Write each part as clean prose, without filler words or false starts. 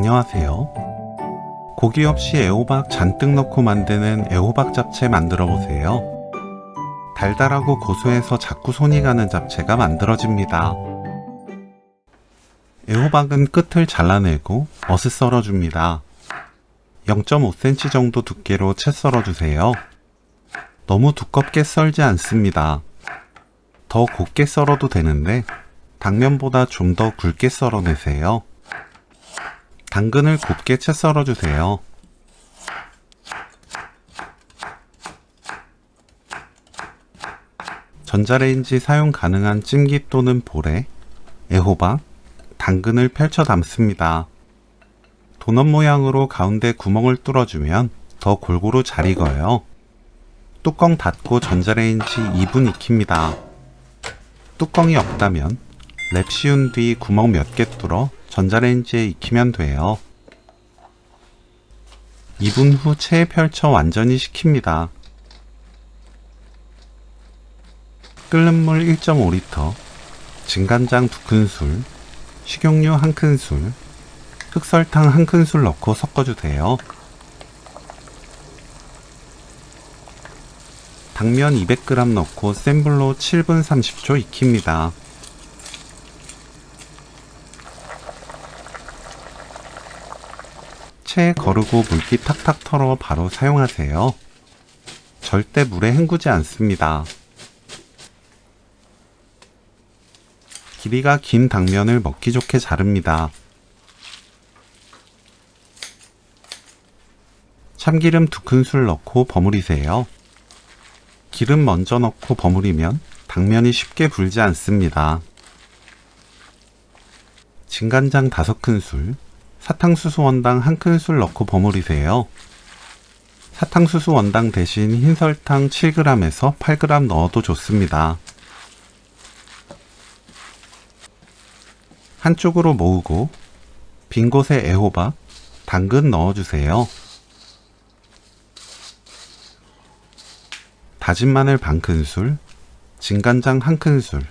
안녕하세요. 고기 없이 애호박 잔뜩 넣고 만드는 애호박 잡채 만들어 보세요. 달달하고 고소해서 자꾸 손이 가는 잡채가 만들어집니다. 애호박은 끝을 잘라내고 어슷 썰어줍니다. 0.5cm 정도 두께로 채 썰어주세요. 너무 두껍게 썰지 않습니다. 더 곱게 썰어도 되는데 당면보다 좀 더 굵게 썰어내세요. 당근을 곱게 채 썰어주세요. 전자레인지 사용 가능한 찜기 또는 볼에 애호박, 당근을 펼쳐 담습니다. 도넛 모양으로 가운데 구멍을 뚫어주면 더 골고루 잘 익어요. 뚜껑 닫고 전자레인지 2분 익힙니다. 뚜껑이 없다면 랩 씌운 뒤 구멍 몇 개 뚫어 전자레인지에 익히면 돼요. 2분 후 체에 펼쳐 완전히 식힙니다. 끓는 물 1.5리터, 진간장 2큰술, 식용유 1큰술, 흑설탕 1큰술 넣고 섞어주세요. 당면 200g 넣고 센 불로 7분 30초 익힙니다. 체에 거르고 물기 탁탁 털어 바로 사용하세요. 절대 물에 헹구지 않습니다. 길이가 긴 당면을 먹기 좋게 자릅니다. 참기름 2큰술 넣고 버무리세요. 기름 먼저 넣고 버무리면 당면이 쉽게 불지 않습니다. 진간장 5큰술, 사탕수수 원당 1큰술 넣고 버무리세요. 사탕수수 원당 대신 흰설탕 7g에서 8g 넣어도 좋습니다. 한쪽으로 모으고 빈 곳에 애호박, 당근 넣어주세요. 다진 마늘 반큰술, 진간장 1큰술,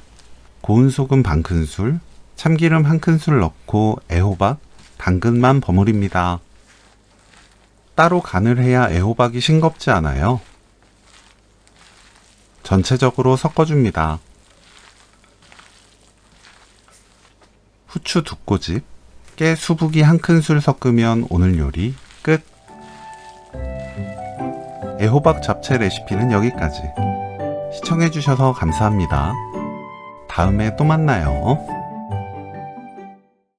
고운 소금 반큰술, 참기름 1큰술 넣고 애호박, 당근만 버무립니다. 따로 간을 해야 애호박이 싱겁지 않아요. 전체적으로 섞어줍니다. 후추 2꼬집, 깨 수북이 1큰술 섞으면 오늘 요리 끝! 애호박 잡채 레시피는 여기까지. 시청해주셔서 감사합니다. 다음에 또 만나요.